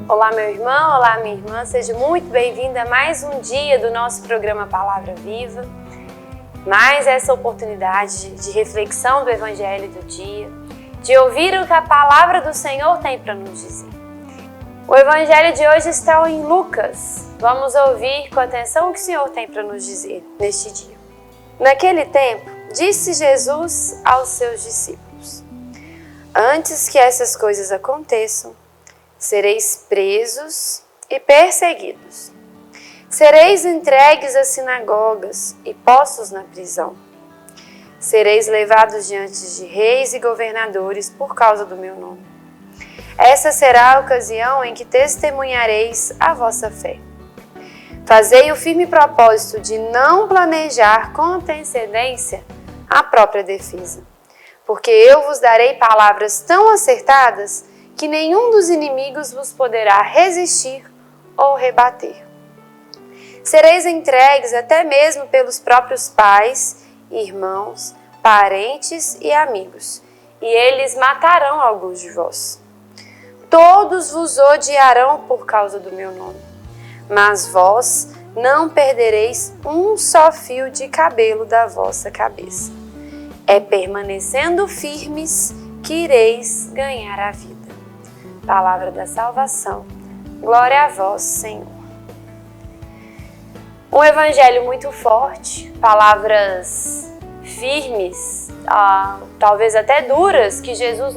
Olá, meu irmão, olá, minha irmã, seja muito bem-vinda a mais um dia do nosso programa Palavra Viva. Mais essa oportunidade de reflexão do Evangelho do dia, de ouvir o que a Palavra do Senhor tem para nos dizer. O Evangelho de hoje está em Lucas. Vamos ouvir com atenção o que o Senhor tem para nos dizer neste dia. Naquele tempo, disse Jesus aos seus discípulos: antes que essas coisas aconteçam, sereis presos e perseguidos. Sereis entregues às sinagogas e postos na prisão. Sereis levados diante de reis e governadores por causa do meu nome. Essa será a ocasião em que testemunhareis a vossa fé. Fazei o firme propósito de não planejar com antecedência a própria defesa, porque eu vos darei palavras tão acertadas que nenhum dos inimigos vos poderá resistir ou rebater. Sereis entregues até mesmo pelos próprios pais, irmãos, parentes e amigos, e eles matarão alguns de vós. Todos vos odiarão por causa do meu nome, mas vós não perdereis um só fio de cabelo da vossa cabeça. É permanecendo firmes que ireis ganhar a vida. Palavra da salvação. Glória a vós, Senhor. Um evangelho muito forte, palavras firmes, talvez até duras, que Jesus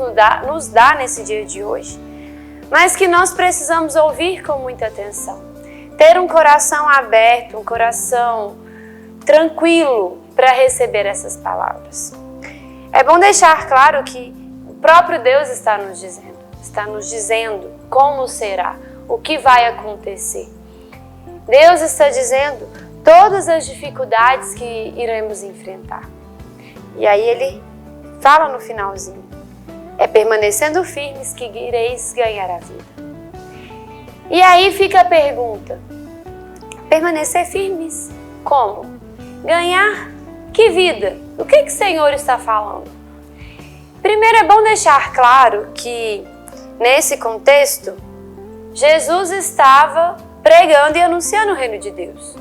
nos dá nesse dia de hoje, mas que nós precisamos ouvir com muita atenção. Ter um coração aberto, um coração tranquilo para receber essas palavras. É bom deixar claro que o próprio Deus está nos dizendo como será, o que vai acontecer. Deus está dizendo todas as dificuldades que iremos enfrentar. E aí ele fala no finalzinho: é permanecendo firmes que ireis ganhar a vida. E aí fica a pergunta: permanecer firmes? Como? Ganhar que vida? O que o Senhor está falando? Primeiro é bom deixar claro que nesse contexto, Jesus estava pregando e anunciando o reino de Deus.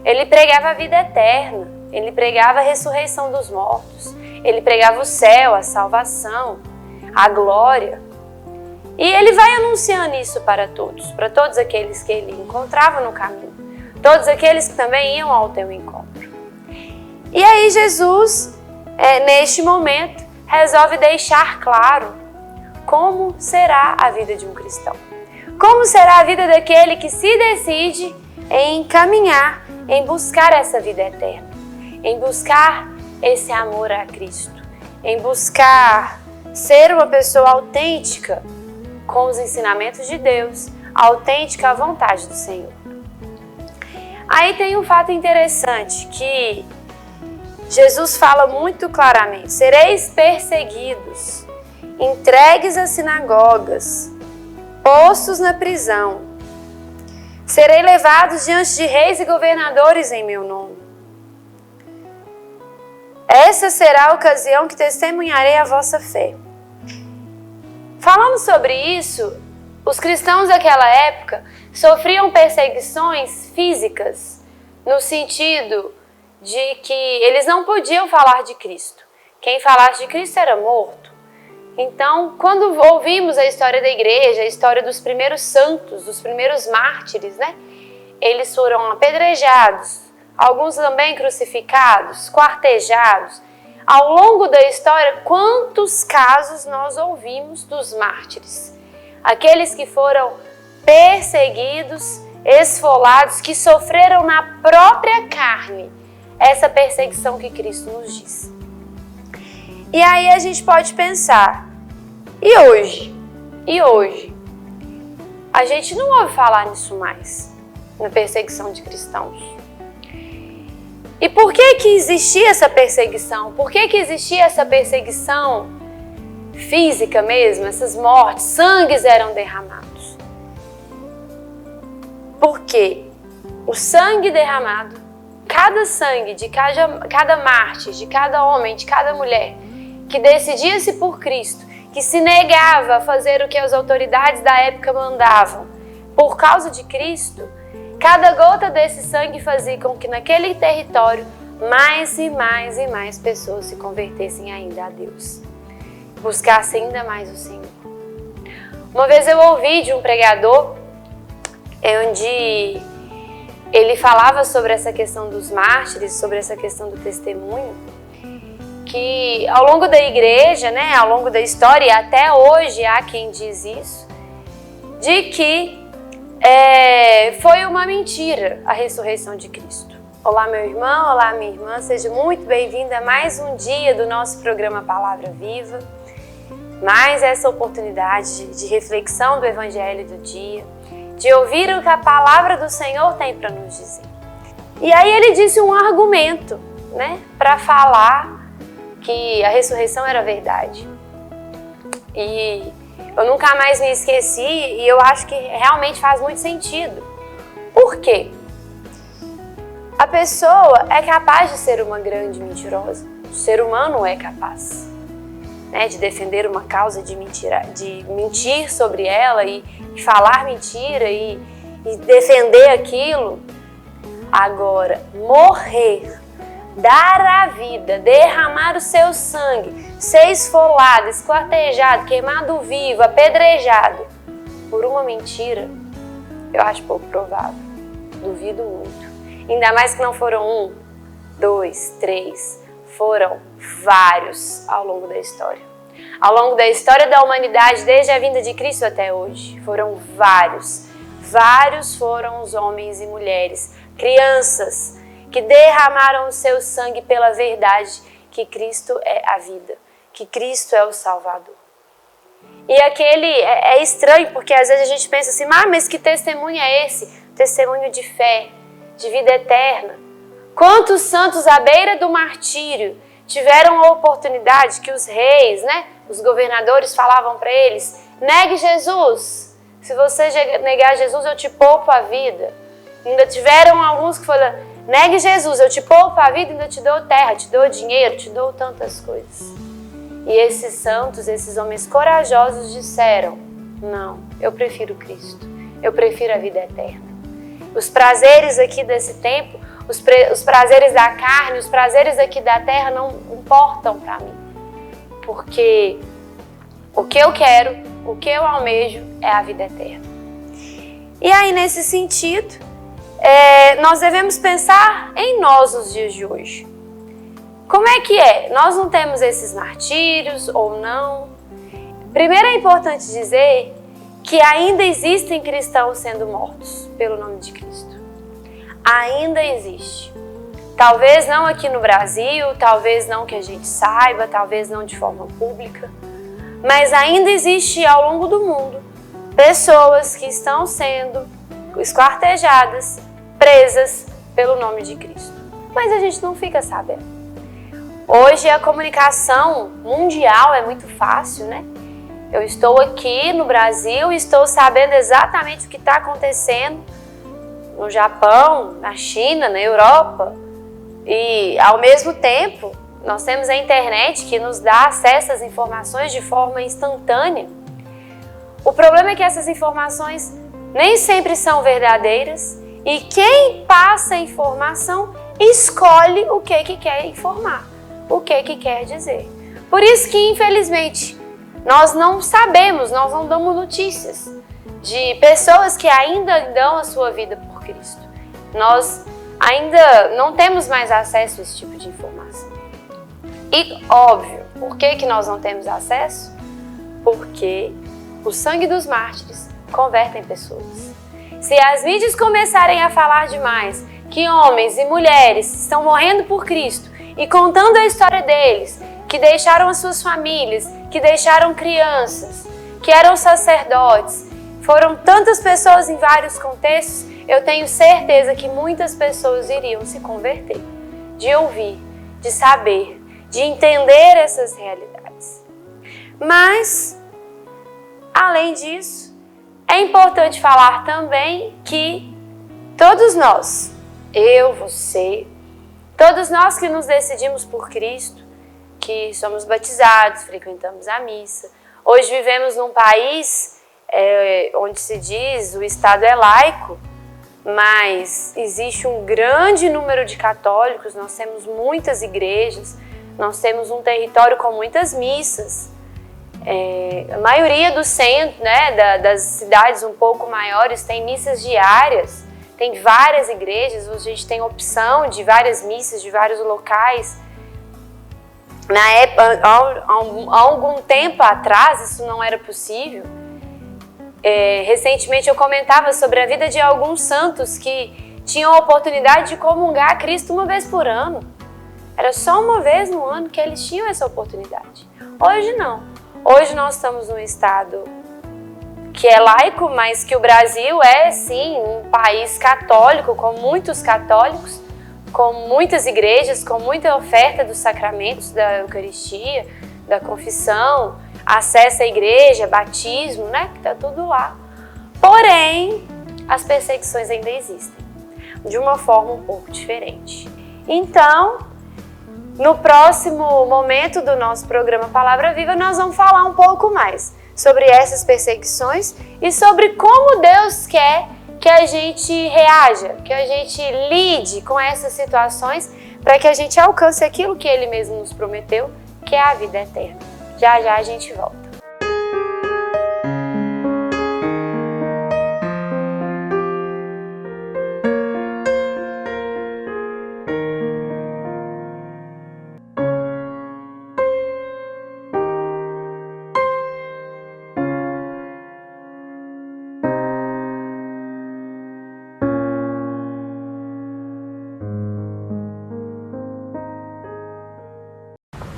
Ele pregava a vida eterna, ele pregava a ressurreição dos mortos, ele pregava o céu, a salvação, a glória. E ele vai anunciando isso para todos aqueles que ele encontrava no caminho, todos aqueles que também iam ao teu encontro. E aí Jesus, neste momento, resolve deixar claro como será a vida de um cristão. Como será a vida daquele que se decide em caminhar, em buscar essa vida eterna, em buscar esse amor a Cristo, em buscar ser uma pessoa autêntica com os ensinamentos de Deus, autêntica à vontade do Senhor. Aí tem um fato interessante que Jesus fala muito claramente: sereis perseguidos, entregues às sinagogas, postos na prisão. Serei levados diante de reis e governadores em meu nome. Essa será a ocasião que testemunharei a vossa fé. Falando sobre isso, os cristãos daquela época sofriam perseguições físicas, no sentido de que eles não podiam falar de Cristo. Quem falasse de Cristo era morto. Então, quando ouvimos a história da igreja, a história dos primeiros santos, dos primeiros mártires, eles foram apedrejados, alguns também crucificados, quartejados. Ao longo da história, quantos casos nós ouvimos dos mártires? Aqueles que foram perseguidos, esfolados, que sofreram na própria carne essa perseguição que Cristo nos diz. E aí a gente pode pensar: e hoje? E hoje? A gente não ouve falar nisso mais, na perseguição de cristãos. E por que existia essa perseguição? Por que existia essa perseguição física mesmo, essas mortes, sangues eram derramados? Porque o sangue derramado, cada sangue de cada mártir, de cada homem, de cada mulher que decidia-se por Cristo, que se negava a fazer o que as autoridades da época mandavam, por causa de Cristo, cada gota desse sangue fazia com que naquele território mais e mais e mais pessoas se convertessem ainda a Deus, buscassem ainda mais o Senhor. Uma vez eu ouvi de um pregador onde ele falava sobre essa questão dos mártires, sobre essa questão do testemunho, que ao longo da igreja, né, ao longo da história, e até hoje há quem diz isso, de que foi uma mentira a ressurreição de Cristo. Olá, meu irmão, olá, minha irmã, seja muito bem-vinda a mais um dia do nosso programa Palavra Viva, mais essa oportunidade de reflexão do Evangelho do dia, de ouvir o que a Palavra do Senhor tem para nos dizer. E aí ele disse um argumento, né, para falar que a ressurreição era verdade. E eu nunca mais me esqueci e eu acho que realmente faz muito sentido. Por quê? A pessoa é capaz de ser uma grande mentirosa. O ser humano é capaz, né, de defender uma causa, de mentir sobre ela e falar mentira e defender aquilo. Agora, morrer, dar a vida, derramar o seu sangue, ser esfolado, esquartejado, queimado vivo, apedrejado por uma mentira, eu acho pouco provável. Duvido muito. Ainda mais que não foram 1, 2, 3, foram vários ao longo da história. Ao longo da história da humanidade, desde a vinda de Cristo até hoje, foram vários. Vários foram os homens e mulheres, crianças, que derramaram o seu sangue pela verdade que Cristo é a vida, que Cristo é o Salvador. E aquele é estranho, porque às vezes a gente pensa assim, mas que testemunho é esse? Testemunho de fé, de vida eterna. Quantos santos à beira do martírio tiveram a oportunidade que os reis, né, os governadores falavam para eles, negue Jesus, se você negar Jesus eu te poupo a vida. Ainda tiveram alguns que falaram, negue Jesus, eu te poupo a vida, ainda te dou terra, te dou dinheiro, te dou tantas coisas. E esses santos, esses homens corajosos disseram, não, eu prefiro Cristo, eu prefiro a vida eterna. Os prazeres aqui desse tempo, os prazeres da carne, os prazeres aqui da terra não importam para mim. Porque o que eu quero, o que eu almejo é a vida eterna. E aí, nesse sentido, nós devemos pensar em nós nos dias de hoje. Como é que é? Nós não temos esses martírios ou não? Primeiro é importante dizer que ainda existem cristãos sendo mortos pelo nome de Cristo. Ainda existe. Talvez não aqui no Brasil, talvez não que a gente saiba, talvez não de forma pública, mas ainda existe ao longo do mundo pessoas que estão sendo esquartejadas, presas pelo nome de Cristo. Mas a gente não fica sabendo. Hoje a comunicação mundial é muito fácil, né? Eu estou aqui no Brasil e estou sabendo exatamente o que está acontecendo no Japão, na China, na Europa. E ao mesmo tempo, nós temos a internet que nos dá acesso às informações de forma instantânea. O problema é que essas informações nem sempre são verdadeiras e quem passa a informação escolhe o que quer informar, o que quer dizer. Por isso que, infelizmente, nós não sabemos, nós não damos notícias de pessoas que ainda dão a sua vida por Cristo. Nós ainda não temos mais acesso a esse tipo de informação. E, óbvio, por que nós não temos acesso? Porque o sangue dos mártires convertem pessoas. Se as mídias começarem a falar demais que homens e mulheres estão morrendo por Cristo e contando a história deles, que deixaram as suas famílias, que deixaram crianças, que eram sacerdotes, foram tantas pessoas em vários contextos, eu tenho certeza que muitas pessoas iriam se converter, de ouvir, de saber, de entender essas realidades. Mas, além disso, é importante falar também que todos nós, eu, você, todos nós que nos decidimos por Cristo, que somos batizados, frequentamos a missa, hoje vivemos num país onde se diz o Estado é laico, mas existe um grande número de católicos, nós temos muitas igrejas, nós temos um território com muitas missas. A maioria do centro, né, das cidades um pouco maiores tem missas diárias, tem várias igrejas, a gente tem opção de várias missas, de vários locais. Na época, há algum tempo atrás, isso não era possível. Recentemente eu comentava sobre a vida de alguns santos que tinham a oportunidade de comungar a Cristo uma vez por ano. Era só uma vez no ano que eles tinham essa oportunidade. Hoje não. Hoje nós estamos num estado que é laico, mas que o Brasil é sim um país católico, com muitos católicos, com muitas igrejas, com muita oferta dos sacramentos da Eucaristia, da confissão, acesso à igreja, batismo, né? Que tá tudo lá. Porém, as perseguições ainda existem, de uma forma um pouco diferente. Então, no próximo momento do nosso programa Palavra Viva, nós vamos falar um pouco mais sobre essas perseguições e sobre como Deus quer que a gente reaja, que a gente lide com essas situações para que a gente alcance aquilo que Ele mesmo nos prometeu, que é a vida eterna. Já já a gente volta.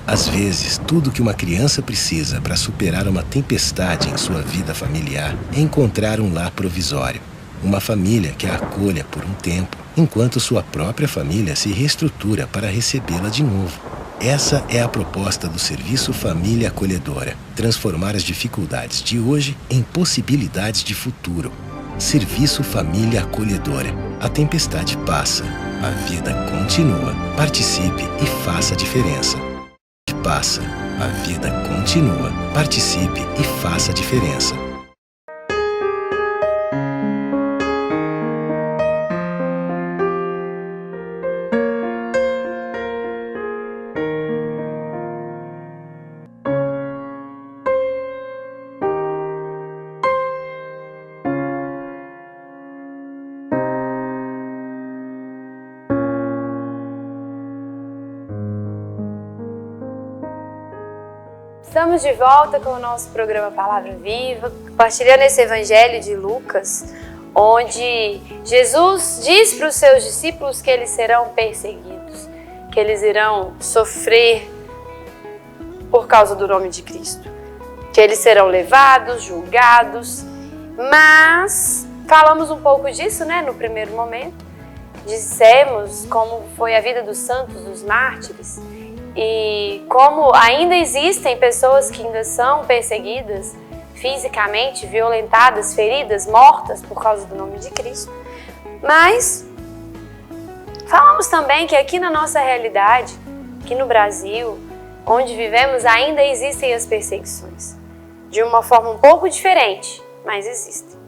Às vezes, tudo que uma criança precisa para superar uma tempestade em sua vida familiar é encontrar um lar provisório. Uma família que a acolha por um tempo, enquanto sua própria família se reestrutura para recebê-la de novo. Essa é a proposta do Serviço Família Acolhedora. Transformar as dificuldades de hoje em possibilidades de futuro. Serviço Família Acolhedora. A tempestade passa, a vida continua. Participe e faça a diferença. Passa, a vida continua. Participe e faça a diferença. Estamos de volta com o nosso programa Palavra Viva, compartilhando esse Evangelho de Lucas, onde Jesus diz para os seus discípulos que eles serão perseguidos, que eles irão sofrer por causa do nome de Cristo, que eles serão levados, julgados, mas falamos um pouco disso, né, no primeiro momento, dissemos como foi a vida dos santos, dos mártires, e como ainda existem pessoas que ainda são perseguidas fisicamente, violentadas, feridas, mortas por causa do nome de Cristo. Mas falamos também que aqui na nossa realidade, aqui no Brasil, onde vivemos, ainda existem as perseguições. De uma forma um pouco diferente, mas existem.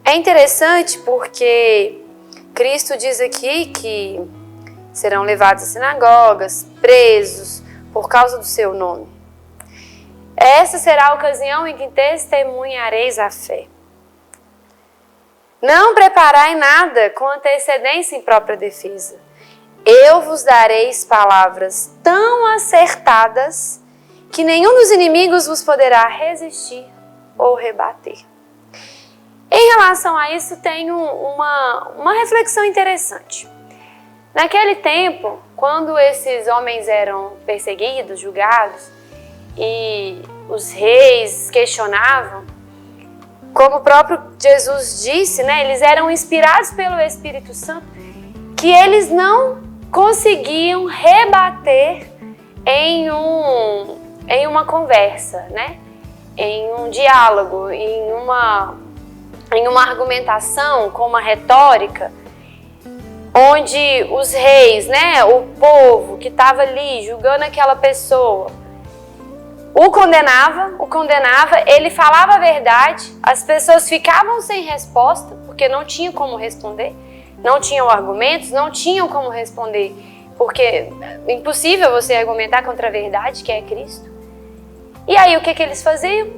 É interessante porque Cristo diz aqui que serão levados às sinagogas, presos, por causa do seu nome. Essa será a ocasião em que testemunhareis a fé. Não preparai nada com antecedência em própria defesa. Eu vos dareis palavras tão acertadas que nenhum dos inimigos vos poderá resistir ou rebater. Em relação a isso, tenho uma reflexão interessante. Naquele tempo, quando esses homens eram perseguidos, julgados, e os reis questionavam, como o próprio Jesus disse, né, eles eram inspirados pelo Espírito Santo, que eles não conseguiam rebater em uma conversa, né, em um diálogo, em uma argumentação com uma retórica, onde os reis, né, o povo que estava ali julgando aquela pessoa, o condenava, ele falava a verdade, as pessoas ficavam sem resposta, porque não tinham como responder, não tinham argumentos, não tinham como responder, porque é impossível você argumentar contra a verdade, que é Cristo. E aí o que eles faziam?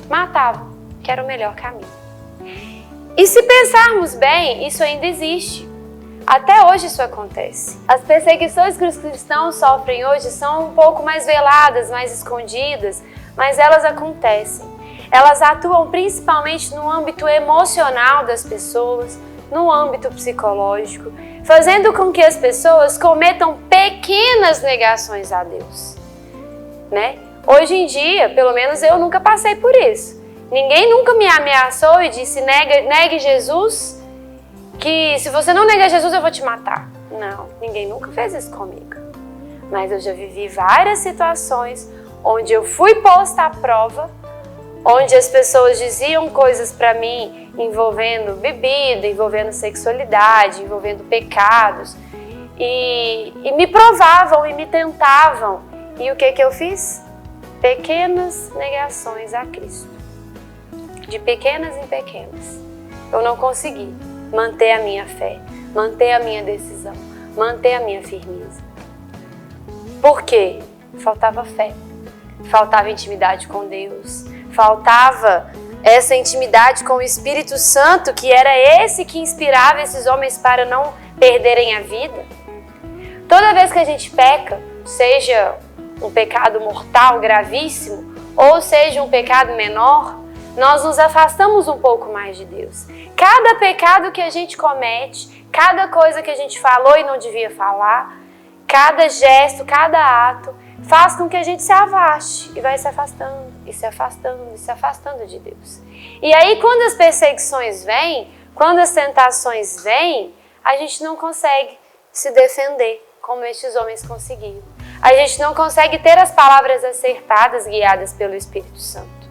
Matavam, que era o melhor caminho. E se pensarmos bem, isso ainda existe. Até hoje isso acontece. As perseguições que os cristãos sofrem hoje são um pouco mais veladas, mais escondidas, mas elas acontecem. Elas atuam principalmente no âmbito emocional das pessoas, no âmbito psicológico, fazendo com que as pessoas cometam pequenas negações a Deus, né? Hoje em dia, pelo menos eu nunca passei por isso. Ninguém nunca me ameaçou e disse, negue Jesus, que se você não negar Jesus eu vou te matar. Não, ninguém nunca fez isso comigo. Mas eu já vivi várias situações onde eu fui posta à prova, onde as pessoas diziam coisas para mim envolvendo bebida, envolvendo sexualidade, envolvendo pecados, e me provavam e me tentavam. E o que eu fiz? Pequenas negações a Cristo. De pequenas em pequenas. Eu não consegui manter a minha fé, manter a minha decisão, manter a minha firmeza. Por quê? Faltava fé, faltava intimidade com Deus, faltava essa intimidade com o Espírito Santo, que era esse que inspirava esses homens para não perderem a vida. Toda vez que a gente peca, seja um pecado mortal gravíssimo, ou seja um pecado menor, nós nos afastamos um pouco mais de Deus. Cada pecado que a gente comete, cada coisa que a gente falou e não devia falar, cada gesto, cada ato, faz com que a gente se afaste e vai se afastando, e se afastando, e se afastando de Deus. E aí quando as perseguições vêm, quando as tentações vêm, a gente não consegue se defender como estes homens conseguiam. A gente não consegue ter as palavras acertadas, guiadas pelo Espírito Santo.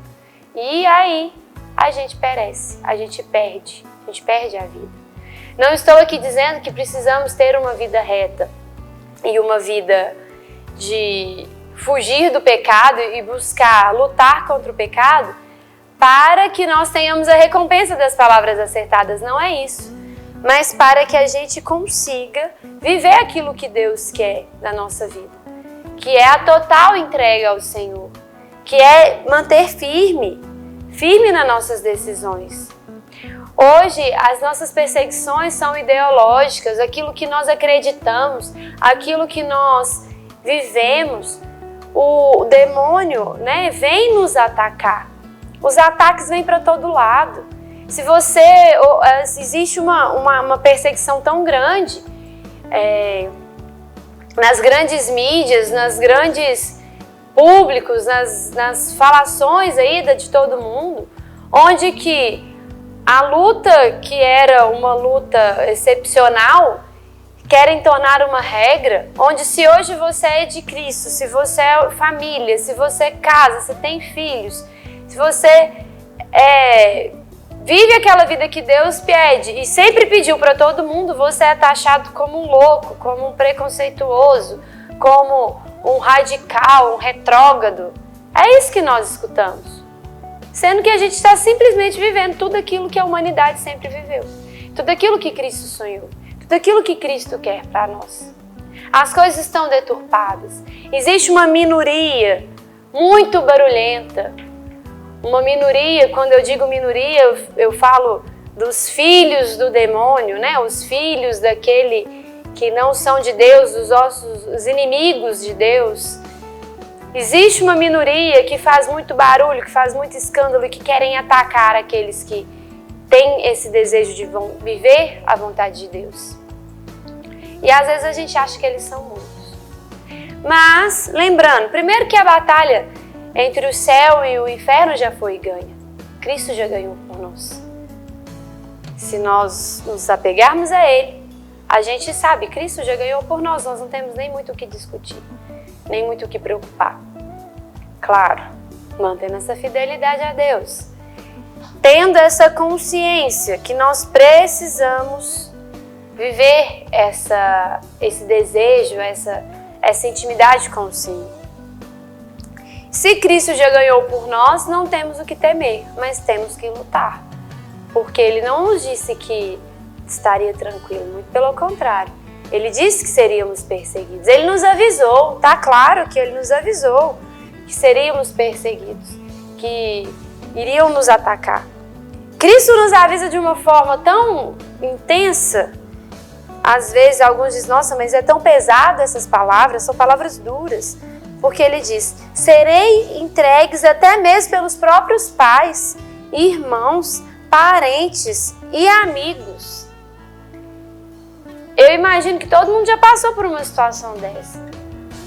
E aí a gente perece, a gente perde a vida. Não estou aqui dizendo que precisamos ter uma vida reta e uma vida de fugir do pecado e buscar lutar contra o pecado para que nós tenhamos a recompensa das palavras acertadas. Não é isso. Mas para que a gente consiga viver aquilo que Deus quer da nossa vida, que é a total entrega ao Senhor, que é manter firme nas nossas decisões. Hoje, as nossas perseguições são ideológicas, aquilo que nós acreditamos, aquilo que nós vivemos. O demônio, né, vem nos atacar. Os ataques vêm para todo lado. Se existe uma perseguição tão grande nas grandes mídias, nas grandes públicos, nas falações aí de todo mundo, onde que a luta que era uma luta excepcional querem tornar uma regra, onde se hoje você é de Cristo, se você é família, se você casa, se tem filhos, se você vive aquela vida que Deus pede e sempre pediu para todo mundo, você é taxado como um louco, como um preconceituoso, como um radical, um retrógrado. É isso que nós escutamos. Sendo que a gente está simplesmente vivendo tudo aquilo que a humanidade sempre viveu. Tudo aquilo que Cristo sonhou. Tudo aquilo que Cristo quer para nós. As coisas estão deturpadas. Existe uma minoria muito barulhenta. Uma minoria, quando eu digo minoria, eu falo dos filhos do demônio, né? Os filhos daquele que não são de Deus, os inimigos de Deus. Existe uma minoria que faz muito barulho, que faz muito escândalo e que querem atacar aqueles que têm esse desejo de viver a vontade de Deus. E às vezes a gente acha que eles são muitos. Mas, lembrando, primeiro que a batalha entre o céu e o inferno já foi ganha. Cristo já ganhou por nós. Se nós nos apegarmos a Ele, a gente sabe, Cristo já ganhou por nós, nós não temos nem muito o que discutir, nem muito o que preocupar. Claro, mantendo essa fidelidade a Deus, tendo essa consciência que nós precisamos viver esse desejo, essa intimidade com o Senhor. Se Cristo já ganhou por nós, não temos o que temer, mas temos que lutar. Porque Ele não nos disse que estaria tranquilo, muito pelo contrário. Ele disse que seríamos perseguidos. Ele nos avisou, tá claro que Ele nos avisou que seríamos perseguidos, que iriam nos atacar. Cristo nos avisa de uma forma tão intensa. Às vezes alguns dizem, nossa, mas é tão pesado essas palavras, são palavras duras. Porque Ele diz, serei entregues até mesmo pelos próprios pais, irmãos, parentes e amigos. Eu imagino que todo mundo já passou por uma situação dessa.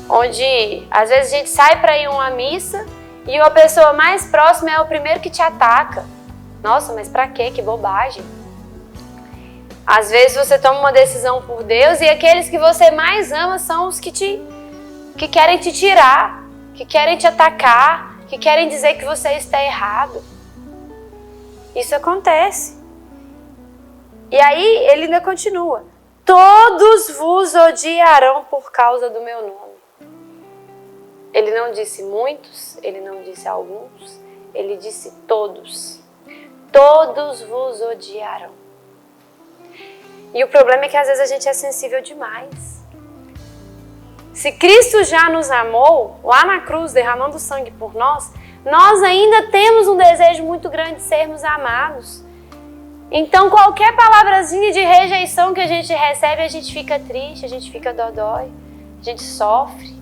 Onde às vezes a gente sai para ir a uma missa e a pessoa mais próxima é o primeiro que te ataca. Nossa, mas pra quê? Que bobagem. Às vezes você toma uma decisão por Deus e aqueles que você mais ama são os que querem te tirar, que querem te atacar, que querem dizer que você está errado. Isso acontece. E aí ele ainda continua. Todos vos odiarão por causa do meu nome. Ele não disse muitos, ele não disse alguns, ele disse todos. Todos vos odiarão. E o problema é que às vezes a gente é sensível demais. Se Cristo já nos amou, lá na cruz, derramando sangue por nós, nós ainda temos um desejo muito grande de sermos amados. Então qualquer palavrazinha de rejeição que a gente recebe, a gente fica triste, a gente fica dodói, a gente sofre.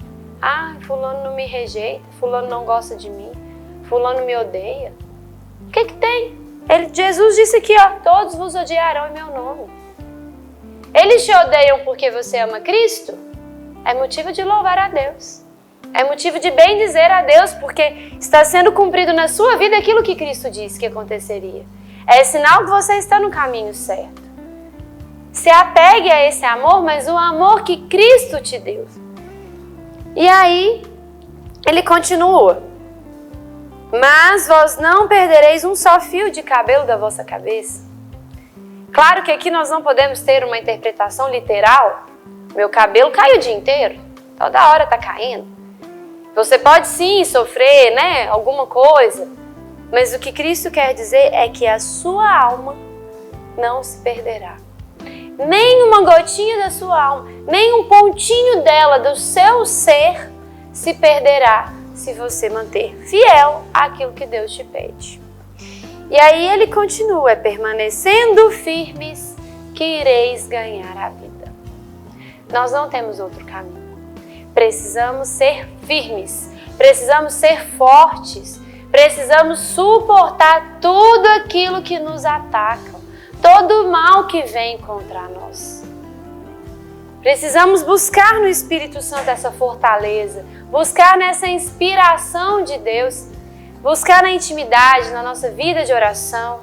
Ah, fulano não me rejeita, fulano não gosta de mim, fulano me odeia. O que tem? Jesus disse aqui, ó, todos vos odiarão em meu nome. Eles te odeiam porque você ama Cristo? É motivo de louvar a Deus. É motivo de bem dizer a Deus, porque está sendo cumprido na sua vida aquilo que Cristo disse que aconteceria. É sinal que você está no caminho certo. Se apegue a esse amor, mas o amor que Cristo te deu. E aí, ele continua. Mas vós não perdereis um só fio de cabelo da vossa cabeça. Claro que aqui nós não podemos ter uma interpretação literal. Meu cabelo cai o dia inteiro. Toda hora está caindo. Você pode sim sofrer, né, alguma coisa. Mas o que Cristo quer dizer é que a sua alma não se perderá. Nem uma gotinha da sua alma, nem um pontinho dela, do seu ser, se perderá se você manter fiel àquilo que Deus te pede. E aí ele continua, permanecendo firmes, que ireis ganhar a vida. Nós não temos outro caminho. Precisamos ser firmes, precisamos ser fortes, precisamos suportar tudo aquilo que nos ataca, todo o mal que vem contra nós. Precisamos buscar no Espírito Santo essa fortaleza, buscar nessa inspiração de Deus, buscar na intimidade, na nossa vida de oração,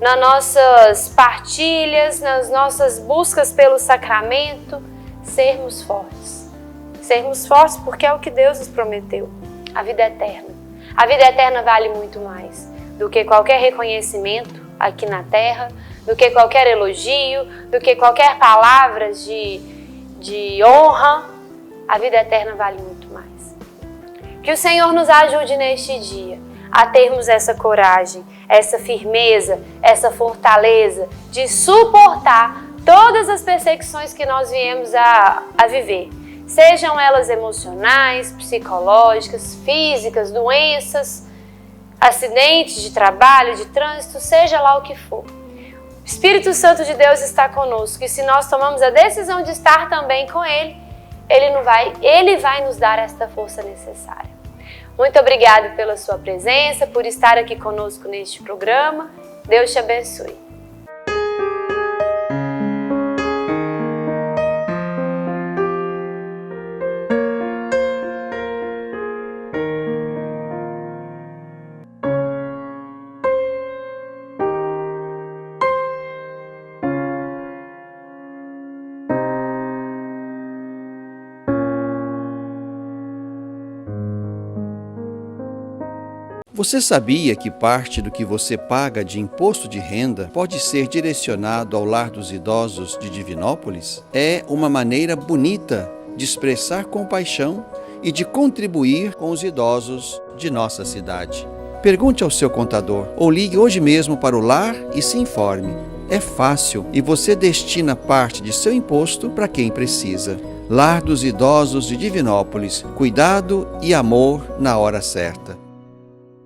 nas nossas partilhas, nas nossas buscas pelo sacramento, sermos fortes. Sermos fortes porque é o que Deus nos prometeu, a vida eterna. A vida eterna vale muito mais do que qualquer reconhecimento aqui na terra, do que qualquer elogio, do que qualquer palavra de honra. A vida eterna vale muito mais. Que o Senhor nos ajude neste dia a termos essa coragem, essa firmeza, essa fortaleza de suportar todas as perseguições que nós viemos a viver. Sejam elas emocionais, psicológicas, físicas, doenças, acidentes de trabalho, de trânsito, seja lá o que for. O Espírito Santo de Deus está conosco e se nós tomamos a decisão de estar também com Ele, Ele vai nos dar esta força necessária. Muito obrigada pela sua presença, por estar aqui conosco neste programa. Deus te abençoe. Você sabia que parte do que você paga de imposto de renda pode ser direcionado ao Lar dos Idosos de Divinópolis? É uma maneira bonita de expressar compaixão e de contribuir com os idosos de nossa cidade. Pergunte ao seu contador ou ligue hoje mesmo para o lar e se informe. É fácil e você destina parte de seu imposto para quem precisa. Lar dos Idosos de Divinópolis. Cuidado e amor na hora certa.